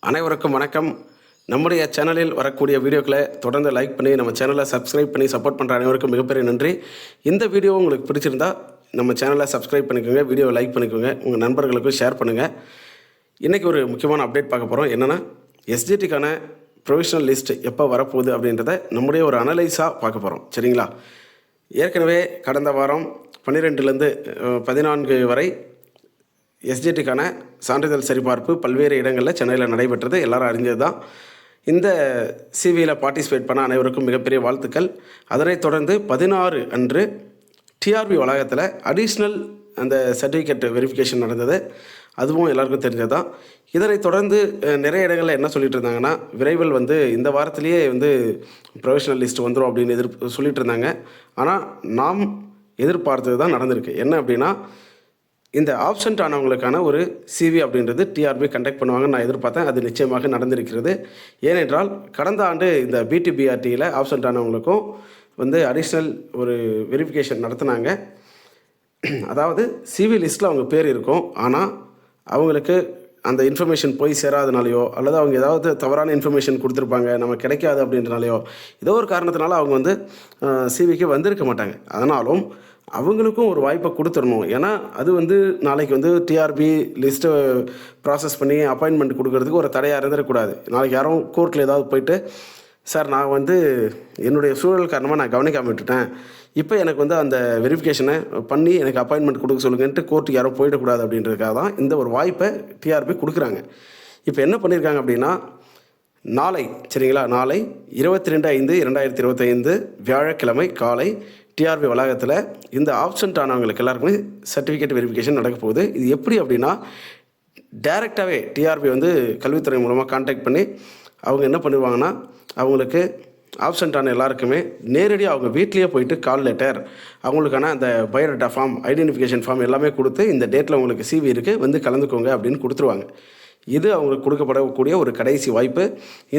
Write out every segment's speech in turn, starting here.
அனைவருக்கும் வணக்கம். நம்முடைய சேனலில் வரக்கூடிய வீடியோக்களை தொடர்ந்து லைக் பண்ணி நம்ம சேனலை சப்ஸ்கிரைப் பண்ணி சப்போர்ட் பண்ணுற அனைவருக்கும் மிகப்பெரிய நன்றி. இந்த வீடியோ உங்களுக்கு பிடிச்சிருந்தா நம்ம சேனலை சப்ஸ்கிரைப் பண்ணிக்கோங்க, வீடியோவை லைக் பண்ணிக்கோங்க, உங்கள் நண்பர்களுக்கும் ஷேர் பண்ணுங்கள். இன்றைக்கி ஒரு முக்கியமான அப்டேட் பார்க்க போகிறோம். என்னென்னா எஸ்ஜிடிக்கான ப்ரொவிஷனல் லிஸ்ட் எப்போ வரப்போகுது அப்படின்றத நம்முடைய ஒரு அனலைஸாக பார்க்க போகிறோம். சரிங்களா? ஏற்கனவே கடந்த வாரம் 12லேருந்து 14 வரை எஸ்ஜிடிக்கான சான்றிதழ் சரிபார்ப்பு பல்வேறு இடங்களில் சென்னையில் நடைபெற்றது. எல்லாரும் அறிஞ்சது தான். இந்த சிவியில் பார்ட்டிசிபேட் பண்ண அனைவருக்கும் மிகப்பெரிய வாழ்த்துக்கள். அதனைத் தொடர்ந்து 16 அன்று டிஆர்பி வளாகத்தில் அடிஷ்னல் அந்த சர்டிஃபிகேட் வெரிஃபிகேஷன் நடந்தது. அதுவும் எல்லாருக்கும் தெரிஞ்சது தான். இதனைத் தொடர்ந்து நிறைய இடங்களில் என்ன சொல்லிட்டு இருந்தாங்கன்னா, விரைவில் இந்த வாரத்திலேயே ப்ரொவிஷனல் லிஸ்ட் வந்துடும் அப்படின்னு சொல்லிட்டு இருந்தாங்க. ஆனால் நாம் எதிர்பார்த்தது தான் நடந்திருக்கு. என்ன அப்படின்னா, இந்த ஆப்சண்ட் ஆனவங்களுக்கான ஒரு சிவி அப்படின்றது டிஆர்பி கண்டக்ட் பண்ணுவாங்கன்னு நான் எதிர்பார்த்தேன். அது நிச்சயமாக நடந்திருக்கிறது. ஏனென்றால் கடந்த ஆண்டு இந்த பிடிபிஆர்டியில் ஆப்சண்ட் ஆனவங்களுக்கும் அடிஷ்னல் ஒரு வெரிஃபிகேஷன் நடத்தினாங்க. அதாவது சிவி லிஸ்ட்டில் அவங்க பேர் இருக்கும், ஆனால் அவங்களுக்கு அந்த இன்ஃபர்மேஷன் போய் சேராதனாலையோ அல்லது அவங்க ஏதாவது தவறான இன்ஃபர்மேஷன் கொடுத்துருப்பாங்க, நம்ம கிடைக்காது அப்படின்றனாலையோ ஏதோ ஒரு காரணத்தினால அவங்க சிவிக்கு வந்திருக்க மாட்டாங்க. அதனாலும் அவங்களுக்கும் ஒரு வாய்ப்பை கொடுத்துடணும். ஏன்னா அது நாளைக்கு டிஆர்பி லிஸ்ட்டை ப்ராசஸ் பண்ணி அப்பாயின்மெண்ட் கொடுக்கறதுக்கு ஒரு தடையாக இருந்துடக்கூடாது. நாளைக்கு யாரும் கோர்ட்டில் ஏதாவது போயிட்டு, சார் நான் என்னுடைய சூழல் காரணமாக நான் கவனிக்காமல் விட்டுட்டேன், இப்போ எனக்கு அந்த வெரிஃபிகேஷனை பண்ணி எனக்கு அப்பாயின்மெண்ட் கொடுக்க சொல்லுங்கன்ட்டு கோர்ட்டுக்கு யாரும் போயிடக்கூடாது அப்படின்றதுக்காக தான் இந்த ஒரு வாய்ப்பை டிஆர்பி கொடுக்குறாங்க. இப்போ என்ன பண்ணியிருக்காங்க அப்படின்னா, நாளை சரிங்களா, நாளை 22/5/2025 வியாழக்கிழமை காலை டிஆர்பி வளாகத்தில் இந்த ஆப்சண்ட் ஆனவங்களுக்கு எல்லாருக்குமே சர்டிஃபிகேட் வெரிஃபிகேஷன் நடக்க போகுது. இது எப்படி அப்படின்னா, டைரெக்டாகவே டிஆர்பி கல்வித்துறை மூலமாக கான்டாக்ட் பண்ணி அவங்க என்ன பண்ணுவாங்கன்னா, அவங்களுக்கு ஆப்சண்ட் ஆன எல்லாருக்குமே நேரடியாக அவங்க வீட்லேயே போயிட்டு கால் லெட்டர், அவங்களுக்கான அந்த பயோடேட்டா ஃபார்ம், ஐடென்டிஃபிகேஷன் ஃபார்ம் எல்லாமே கொடுத்து, இந்த டேட்டில் உங்களுக்கு சிவி இருக்குது கலந்துக்கோங்க அப்படின்னு கொடுத்துருவாங்க. இது அவங்களுக்கு கொடுக்கப்படக்கூடிய ஒரு கடைசி வாய்ப்பு.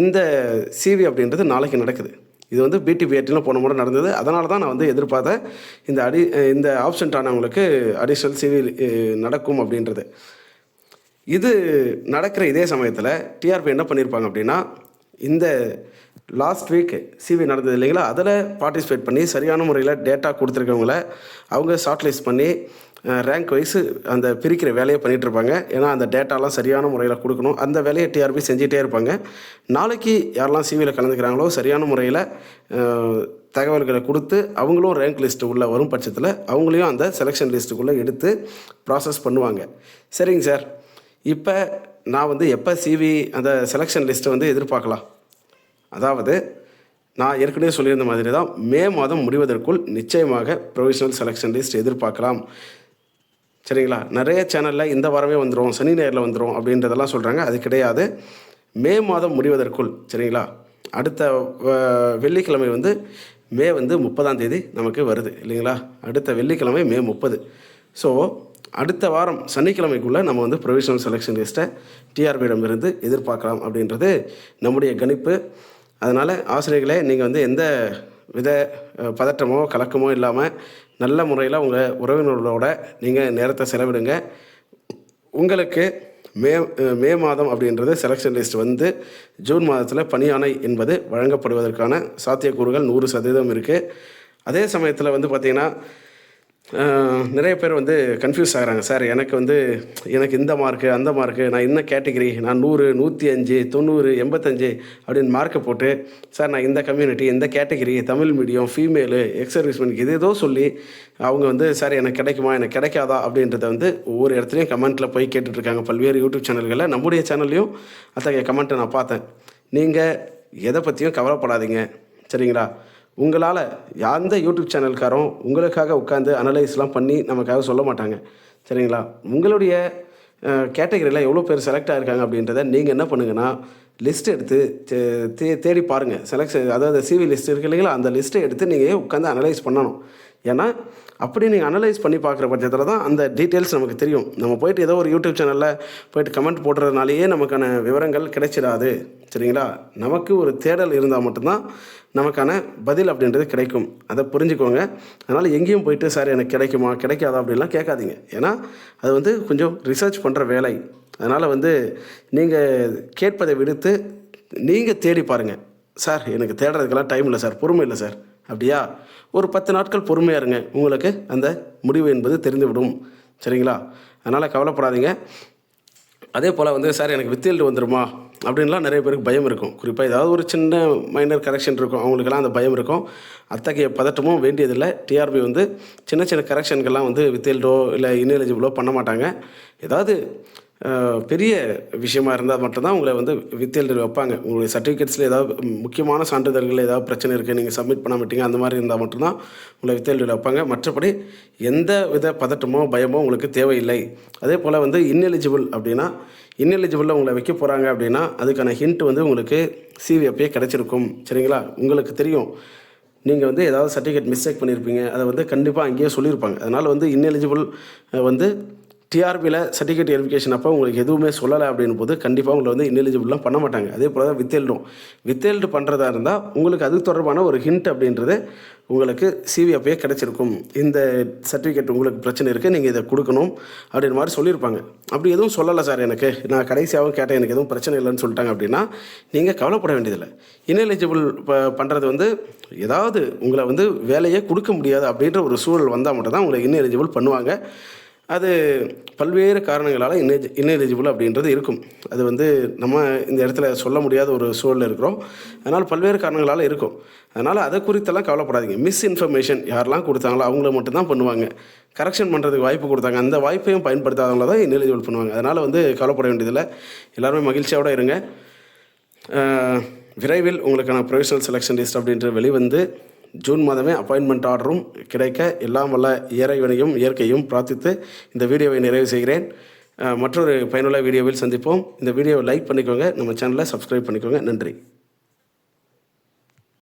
இந்த சிவி அப்படின்றது நாளைக்கு நடக்குது. இது பிடிபிஆர்டியில் போன முறை நடந்தது. அதனால தான் நான் எதிர்பார்த்தேன் இந்த ஆப்சண்ட் ஆனவங்களுக்கு அடிஷ்னல் சிவி நடக்கும் அப்படின்றது. இது நடக்கிற இதே சமயத்தில் டிஆர்பி என்ன பண்ணியிருப்பாங்க அப்படின்னா, இந்த லாஸ்ட் வீக் சிவி நடந்தது இல்லைங்களா, அதில் பார்ட்டிசிபேட் பண்ணி சரியான முறையில் டேட்டா கொடுத்துருக்கவங்கள அவங்க ஷார்ட்லிஸ்ட் பண்ணி ரேங்க் வைஸ் அந்த பிரிக்கிற வேலையை பண்ணிகிட்ருப்பாங்க. ஏன்னா அந்த டேட்டாலாம் சரியான முறையில் கொடுக்கணும். அந்த வேலையை டிஆர்பி செஞ்சிகிட்டே இருப்பாங்க. நாளைக்கு யாரெல்லாம் சிவியில் கலந்துக்கிறாங்களோ சரியான முறையில் தகவல்களை கொடுத்து அவங்களும் ரேங்க் லிஸ்ட்டு உள்ளே வரும் பட்சத்தில் அவங்களையும் அந்த செலெக்ஷன் லிஸ்ட்டுக்குள்ளே எடுத்து ப்ராசஸ் பண்ணுவாங்க. சரிங்க சார், இப்போ நான் எப்போ சிவி அந்த செலெக்ஷன் லிஸ்ட்டை எதிர்பார்க்கலாம்? அதாவது நான் ஏற்கனவே சொல்லியிருந்த மாதிரி தான், மே மாதம் முடிவதற்குள் நிச்சயமாக ப்ரொவிஷனல் செலெக்ஷன் லிஸ்ட் எதிர்பார்க்கலாம். சரிங்களா? நிறைய சேனலில் இந்த வாரமே வந்துடும், சனி ஞாயிறில் வந்துடும் அப்படின்றதெல்லாம் சொல்கிறாங்க. அது கிடையாது. மே மாதம் முடிவதற்குள், சரிங்களா, அடுத்த வெள்ளிக்கிழமை மே 30ஆம் தேதி நமக்கு வருது இல்லைங்களா? அடுத்த வெள்ளிக்கிழமை மே 30. ஸோ அடுத்த வாரம் சனிக்கிழமைக்குள்ளே நம்ம ப்ரொவிஷனல் செலெக்ஷன் லிஸ்ட்டை டிஆர்பியிடமிருந்து எதிர்பார்க்கலாம் அப்படின்றது நம்முடைய கணிப்பு. அதனால் ஆசிரியர்களே, நீங்கள் எந்த வித பதற்றமோ கலக்கமோ இல்லாமல் நல்ல முறையில் உங்கள் உறவினர்களோட நீங்கள் நேரத்தை செலவிடுங்க. உங்களுக்கு மே மாதம் அப்படின்றது செலெக்ஷன் லிஸ்ட் ஜூன் மாதத்தில் பணியாணை என்பது வழங்கப்படுவதற்கான சாத்தியக்கூறுகள் 100% இருக்குது. அதே சமயத்தில் பார்த்திங்கன்னா, நிறைய பேர் கன்ஃபியூஸ் ஆகிறாங்க. சார் எனக்கு இந்த மார்க்கு அந்த மார்க்கு, நான் என்ன கேட்டகிரி, நான் 100, 105, 90, 85 அப்படின்னு மார்க்கை போட்டு, சார் நான் இந்த கம்யூனிட்டி, இந்த category, Tamil medium, female, X servicemen, இது ஏதோ சொல்லி அவங்க சார் எனக்கு கிடைக்குமா எனக்கு கிடைக்காதா அப்படின்றத ஒவ்வொரு இடத்துலையும் கமெண்ட்டில் போய் கேட்டுட்ருக்காங்க. பல்வேறு யூடியூப் சேனல்களில், நம்முடைய சேனல்லையும் அத்தகைய கமெண்ட்டை நான் பார்த்தேன். நீங்கள் எதை பற்றியும் கவலைப்படாதீங்க. சரிங்களா? உங்களால் எந்த யூடியூப் சேனல்காரும் உங்களுக்காக உட்காந்து அனலைஸ்லாம் பண்ணி நமக்காக சொல்ல மாட்டாங்க. சரிங்களா? உங்களுடைய கேட்டகரியில் எவ்வளோ பேர் செலக்ட் ஆகிருக்காங்க அப்படின்றத நீங்கள் என்ன பண்ணுங்கன்னா, லிஸ்ட் எடுத்து தேடி பாருங்கள். அதாவது சிவி லிஸ்ட் இருக்கு இல்லைங்களா, அந்த லிஸ்ட்டை எடுத்து நீங்கள் உட்காந்து அனலைஸ் பண்ணணும். ஏன்னா அப்படி நீங்கள் அனலைஸ் பண்ணி பார்க்குற பட்சத்தில் தான் அந்த டீட்டெயில்ஸ் நமக்கு தெரியும். நம்ம போய்ட்டு ஏதோ ஒரு யூடியூப் சேனலில் போய்ட்டு கமெண்ட் போடுறதுனாலேயே நமக்கான விவரங்கள் கிடைச்சிடாது. சரிங்களா? நமக்கு ஒரு தேடல் இருந்தால் மட்டும்தான் நமக்கான பதில் அப்படின்றது கிடைக்கும். அதை புரிஞ்சுக்கோங்க. அதனால் எங்கேயும் போயிட்டு சார் எனக்கு கிடைக்குமா கிடைக்காதா அப்படின்லாம் கேட்காதீங்க. ஏன்னா அது கொஞ்சம் ரிசர்ச் பண்ணுற வேலை. அதனால் வந்து நீங்கள் கேட்பதை விடுத்து நீங்கள் தேடி பாருங்கள். சார் எனக்கு தேடுறதுக்கெல்லாம் டைம் இல்லை சார், பொறுமை இல்லை சார். அப்படியா? ஒரு 10 நாட்கள் பொறுமையாக இருங்க, உங்களுக்கு அந்த முடிவு என்பது தெரிந்துவிடும். சரிங்களா? அதனால் கவலைப்படாதீங்க. அதே போல் வந்து சார் எனக்கு வித்தியல்டு வந்துடுமா அப்படின்லாம் நிறைய பேருக்கு பயம் இருக்கும். குறிப்பாக ஏதாவது ஒரு சின்ன மைனர் கரெக்ஷன் இருக்கும், அவங்களுக்கெல்லாம் அந்த பயம் இருக்கும். அத்தகைய பதட்டமும் வேண்டியதில்லை. டிஆர்பி வந்து சின்ன சின்ன கரெக்ஷனுக்கெல்லாம் வந்து வித்தியல்டோ இல்லை இன்எலிஜிபிளோ பண்ண மாட்டாங்க. ஏதாவது பெரிய விஷயமா இருந்தால் மட்டும்தான் உங்களை வந்து வித்தியல்டு வைப்பாங்க. உங்களுடைய சர்டிஃபிகேட்ஸில் ஏதாவது முக்கியமான சான்றிதழ்கள் ஏதாவது பிரச்சனை இருக்குது, நீங்கள் சப்மிட் பண்ண மாட்டீங்க, அந்த மாதிரி இருந்தால் மட்டும்தான் உங்களை வித்தியல்டு வைப்பாங்க. மற்றபடி எந்த வித பதட்டமோ பயமோ உங்களுக்கு தேவையில்லை. அதே போல் வந்து இன்எலிஜிபிள் அப்படின்னா, இன்எலிஜிபிளில் உங்களை வைக்க போகிறாங்க அப்படின்னா அதுக்கான ஹிண்ட் வந்து உங்களுக்கு சிவி அப்பயே கிடச்சிருக்கும். சரிங்களா? உங்களுக்கு தெரியும் நீங்கள் வந்து ஏதாவது சர்டிஃபிகேட் மிஸ்டேக் பண்ணியிருப்பீங்க, அதை வந்து கண்டிப்பாக அங்கேயே சொல்லியிருப்பாங்க. அதனால் வந்து இன்எலிஜிபிள் வந்து டிஆர்பியில் சர்டிஃபிகேட் வெரிஃபிகேஷன் அப்போ உங்களுக்கு எதுவுமே சொல்லலை அப்படின் போது கண்டிப்பாக உங்களை வந்து இன்எலிஜிபிள்லாம் பண்ண மாட்டாங்க. அதே போல் தான் வித்தெல்டும் பண்ணுறதா இருந்தால் உங்களுக்கு அது தொடர்பான ஒரு ஹிண்ட் அப்படின்றது உங்களுக்கு சிவி அப்பயே கிடச்சிருக்கும். இந்த சர்டிஃபிகேட் உங்களுக்கு பிரச்சனை இருக்குது, நீங்கள் இதை கொடுக்கணும் அப்படின்ற மாதிரி சொல்லியிருப்பாங்க. அப்படி எதுவும் சொல்லலை சார், எனக்கு நான் கடைசியாகவும் கேட்டேன், எனக்கு எதுவும் பிரச்சனை இல்லைன்னு சொல்லிட்டாங்க அப்படின்னா நீங்கள் கவலைப்பட வேண்டியதில்லை. இன்எலிஜிபிள் பண்ணுறது வந்து ஏதாவது உங்களை வந்து வேலையே கொடுக்க முடியாது அப்படின்ற ஒரு சூழல் வந்தால் மட்டும்தான் உங்களை இன்எலிஜிபிள் பண்ணுவாங்க. அது பல்வேறு காரணங்களால் இன்எலிஜிபிள் அப்படின்றது இருக்கும். அது வந்து நம்ம இந்த இடத்துல சொல்ல முடியாத ஒரு சூழலில் இருக்கிறோம். அதனால் பல்வேறு காரணங்களால் இருக்கும். அதனால் அதை குறித்தெல்லாம் கவலைப்படாதீங்க. மிஸ்இன்ஃபர்மேஷன் யாரெல்லாம் கொடுத்தாங்களோ அவங்கள மட்டும்தான் பண்ணுவாங்க. கரெக்ஷன் பண்ணுறதுக்கு வாய்ப்பு கொடுத்தாங்க, அந்த வாய்ப்பையும் பயன்படுத்தாதவங்கள தான் இன்எலிஜிபிள் பண்ணுவாங்க. அதனால் வந்து கவலைப்பட வேண்டியதில்லை. எல்லாருமே மகிழ்ச்சியோடு இருங்க. விரைவில் உங்களுக்கான ப்ரொவிஷனல் செலெக்ஷன் லிஸ்ட் அப்படின்றது வெளிவந்து ஜூன் மாதமே அப்பாயின்மெண்ட் ஆர்டரும் கிடைக்க எல்லாம் வல்ல இறைவனையும் இயற்கையும் பிரார்த்தித்து இந்த வீடியோவை நிறைவு செய்கிறேன். மற்றொரு பயனுள்ள வீடியோவில் சந்திப்போம். இந்த வீடியோவை லைக் பண்ணிக்கோங்க, நம்ம சேனலை சப்ஸ்கிரைப் பண்ணிக்கோங்க. நன்றி.